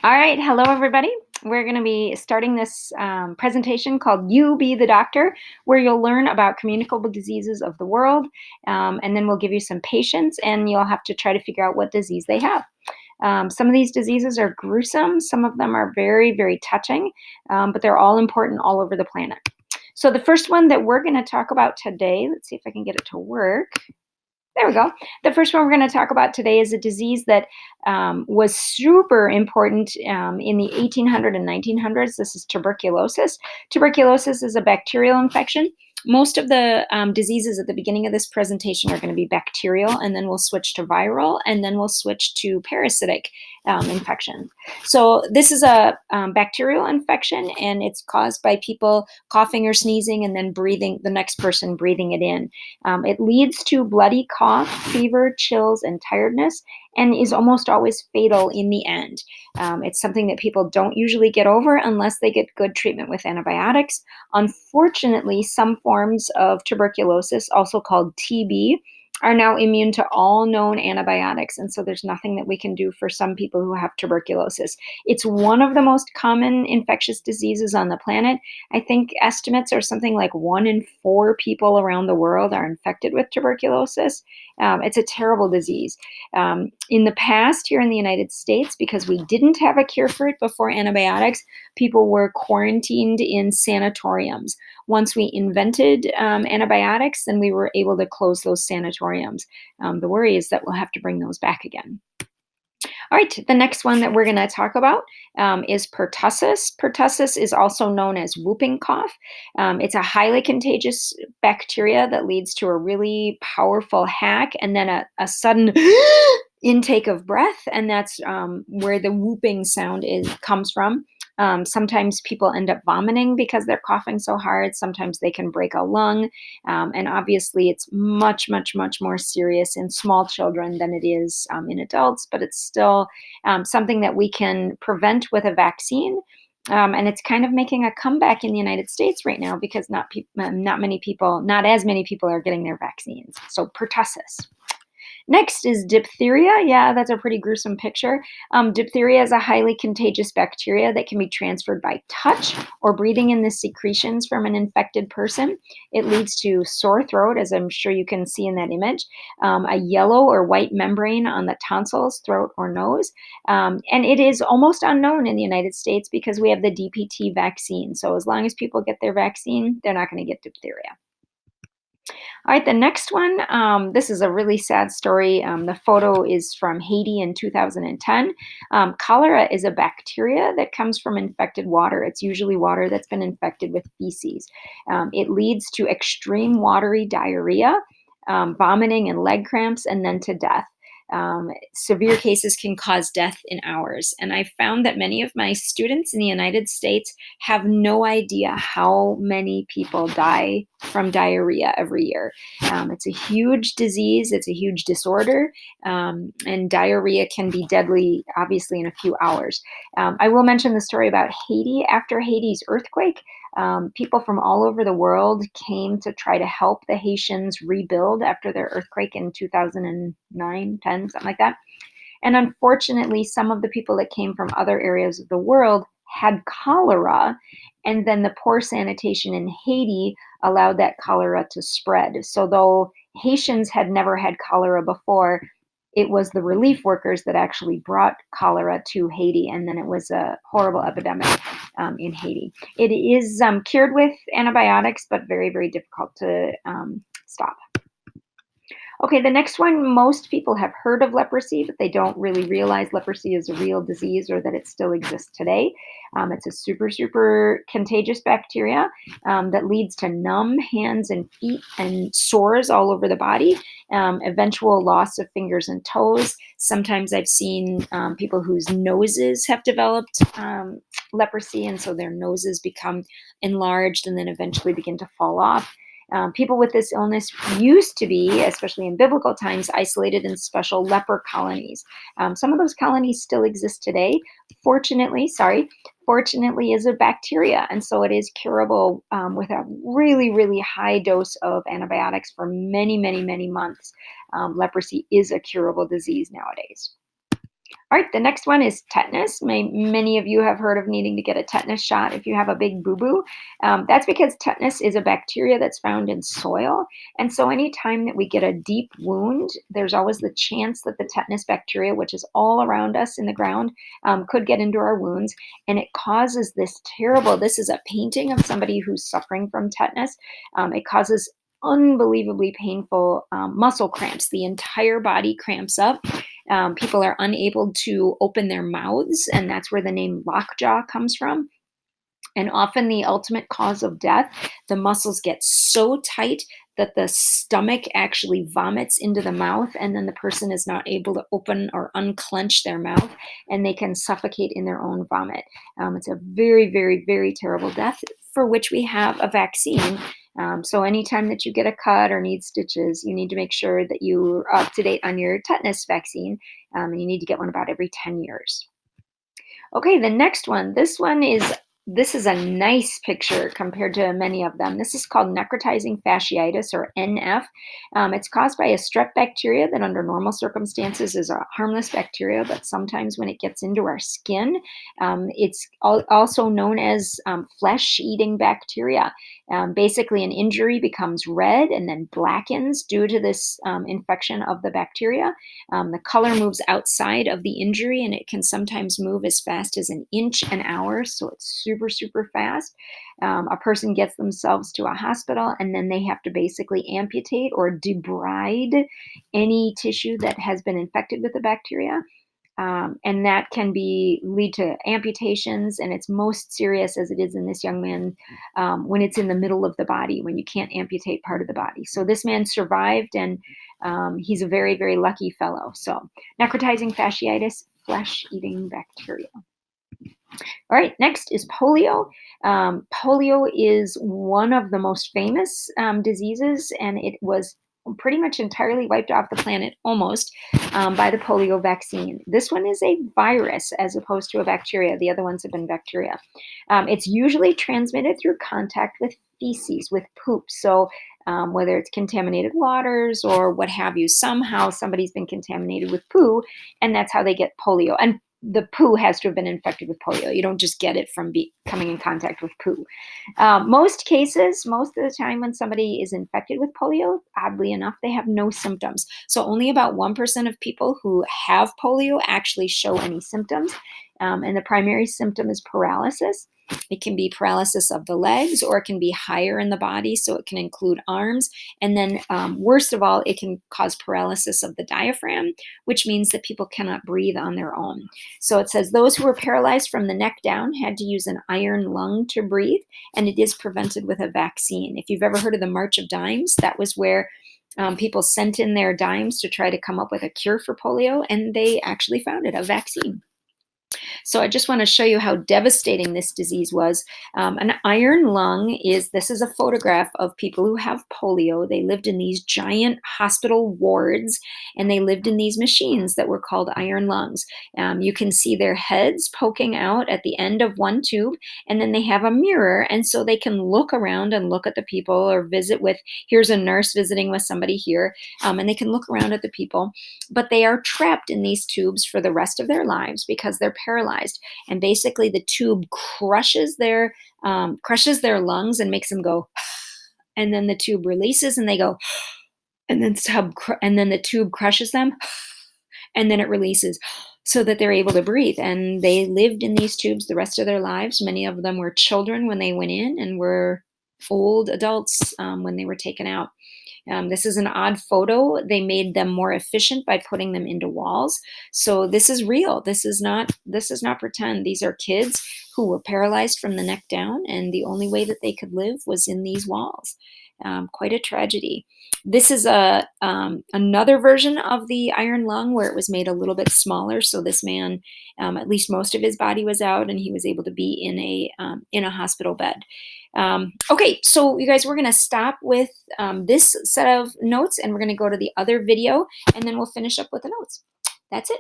All right, hello everybody. We're going to be starting this presentation called You Be the Doctor, where you'll learn about communicable diseases of the world, and then we'll give you some patients, and you'll have to try to figure out what disease they have. Some of these diseases are gruesome, some of them are very, very touching, but they're all important all over the planet. So the first one that we're going to talk about today, let's see if I can get it to work. There we go. The first one we're going to talk about today is a disease that was super important in the 1800s and 1900s. This is tuberculosis. Tuberculosis is a bacterial infection. Most of the diseases at the beginning of this presentation are going to be bacterial, and then we'll switch to viral, and then we'll switch to parasitic infection. So this is a bacterial infection, and it's caused by people coughing or sneezing and then breathing, the next person breathing it in. It leads to bloody cough, fever, chills, and tiredness, and is almost always fatal in the end. It's something that people don't usually get over unless they get good treatment with antibiotics. Unfortunately, some forms of tuberculosis, also called TB, are now immune to all known antibiotics, and so there's nothing that we can do for some people who have tuberculosis. It's one of the most common infectious diseases on the planet. I think estimates are something like 1 in 4 people around the world are infected with tuberculosis. It's a terrible disease. In the past, here in the United States, because we didn't have a cure for it before antibiotics, people were quarantined in sanatoriums. Once we invented antibiotics, then we were able to close those sanatoriums. The worry is that we'll have to bring those back again. All right, the next one that we're going to talk about is pertussis. Pertussis is also known as whooping cough. It's a highly contagious bacteria that leads to a really powerful hack and then a sudden intake of breath, and that's where the whooping sound comes from. Sometimes people end up vomiting because they're coughing so hard. Sometimes they can break a lung. And obviously, it's much, much, much more serious in small children than it is in adults, but it's still something that we can prevent with a vaccine. And it's kind of making a comeback in the United States right now because not as many people are getting their vaccines. So pertussis. Next is diphtheria. Yeah, that's a pretty gruesome picture. Diphtheria is a highly contagious bacteria that can be transferred by touch or breathing in the secretions from an infected person. It leads to sore throat, as I'm sure you can see in that image, a yellow or white membrane on the tonsils, throat, or nose. And it is almost unknown in the United States because we have the DPT vaccine. So as long as people get their vaccine, they're not going to get diphtheria. All right, the next one, this is a really sad story. The photo is from Haiti in 2010. Cholera is a bacteria that comes from infected water. It's usually water that's been infected with feces. It leads to extreme watery diarrhea, vomiting and leg cramps, and then to death. Severe cases can cause death in hours. And I found that many of my students in the United States have no idea how many people die from diarrhea every year. It's a huge disease, it's a huge disorder, and diarrhea can be deadly, obviously, in a few hours. I will mention the story about Haiti. After Haiti's earthquake, people from all over the world came to try to help the Haitians rebuild after their earthquake in 2009, 10, something like that. And unfortunately, some of the people that came from other areas of the world had cholera, and then the poor sanitation in Haiti allowed that cholera to spread. So though Haitians had never had cholera before, it was the relief workers that actually brought cholera to Haiti, and then it was a horrible epidemic in Haiti. It is cured with antibiotics, but very, very difficult to stop. Okay, the next one, most people have heard of leprosy, but they don't really realize leprosy is a real disease or that it still exists today. It's a super, super contagious bacteria that leads to numb hands and feet and sores all over the body, eventual loss of fingers and toes. Sometimes I've seen people whose noses have developed leprosy, and so their noses become enlarged and then eventually begin to fall off. People with this illness used to be, especially in biblical times, isolated in special leper colonies. Some of those colonies still exist today. Fortunately, is a bacteria, and so it is curable with a really, really high dose of antibiotics for many, many, many months. Leprosy is a curable disease nowadays. All right, the next one is tetanus. Many of you have heard of needing to get a tetanus shot if you have a big boo-boo. That's because tetanus is a bacteria that's found in soil. And so anytime that we get a deep wound, there's always the chance that the tetanus bacteria, which is all around us in the ground, could get into our wounds. And it causes this is a painting of somebody who's suffering from tetanus. It causes unbelievably painful muscle cramps. The entire body cramps up. People are unable to open their mouths, and that's where the name lockjaw comes from. And often the ultimate cause of death, the muscles get so tight that the stomach actually vomits into the mouth, and then the person is not able to open or unclench their mouth, and they can suffocate in their own vomit. It's a very, very, very terrible death for which we have a vaccine. So anytime that you get a cut or need stitches, you need to make sure that you're up to date on your tetanus vaccine, and you need to get one about every 10 years. Okay, the next one. This is a nice picture compared to many of them. This is called necrotizing fasciitis, or NF. It's caused by a strep bacteria that under normal circumstances is a harmless bacteria, but sometimes when it gets into our skin, it's also known as flesh-eating bacteria. Basically, an injury becomes red and then blackens due to this infection of the bacteria. The color moves outside of the injury, and it can sometimes move as fast as an inch an hour. So it's super, super fast. A person gets themselves to a hospital, and then they have to basically amputate or debride any tissue that has been infected with the bacteria. And that can lead to amputations, and it's most serious, as it is in this young man, when it's in the middle of the body, when you can't amputate part of the body. So this man survived, and he's a very, very lucky fellow. So necrotizing fasciitis, flesh-eating bacteria. All right, next is polio. Polio is one of the most famous diseases, and it was pretty much entirely wiped off the planet almost by the polio vaccine. This one is a virus as opposed to a bacteria. The other ones have been bacteria. It's usually transmitted through contact with feces, with poop. So whether it's contaminated waters or what have you, somehow somebody's been contaminated with poo, and that's how they get polio. And the poo has to have been infected with polio. You don't just get it from coming in contact with poo. Most cases, most of the time when somebody is infected with polio, oddly enough, they have no symptoms. So only about 1% of people who have polio actually show any symptoms. And the primary symptom is paralysis. It can be paralysis of the legs, or it can be higher in the body, so it can include arms. And then worst of all, it can cause paralysis of the diaphragm, which means that people cannot breathe on their own. So it says those who were paralyzed from the neck down had to use an iron lung to breathe, and it is prevented with a vaccine. If you've ever heard of the March of Dimes, that was where people sent in their dimes to try to come up with a cure for polio, and they actually found it, a vaccine. So I just want to show you how devastating this disease was. An iron lung this is a photograph of people who have polio. They lived in these giant hospital wards, and they lived in these machines that were called iron lungs. You can see their heads poking out at the end of one tube, and then they have a mirror, and so they can look around and look at the people, or visit with, here's a nurse visiting with somebody here, and they can look around at the people, but they are trapped in these tubes for the rest of their lives because they're paralyzed. And basically the tube crushes their lungs and makes them go, and then the tube releases and they go, and then the tube crushes them, and then it releases, so that they're able to breathe. And they lived in these tubes the rest of their lives. Many of them were children when they went in, and were old adults when they were taken out. This is an odd photo. They made them more efficient by putting them into walls. So this is real. This is not pretend. These are kids who were paralyzed from the neck down, and the only way that they could live was in these walls. Quite a tragedy. This is another version of the iron lung, where it was made a little bit smaller. So this man, at least most of his body was out, and he was able to be in a hospital bed. Okay, so you guys, we're going to stop with this set of notes, and we're going to go to the other video, and then we'll finish up with the notes. That's it.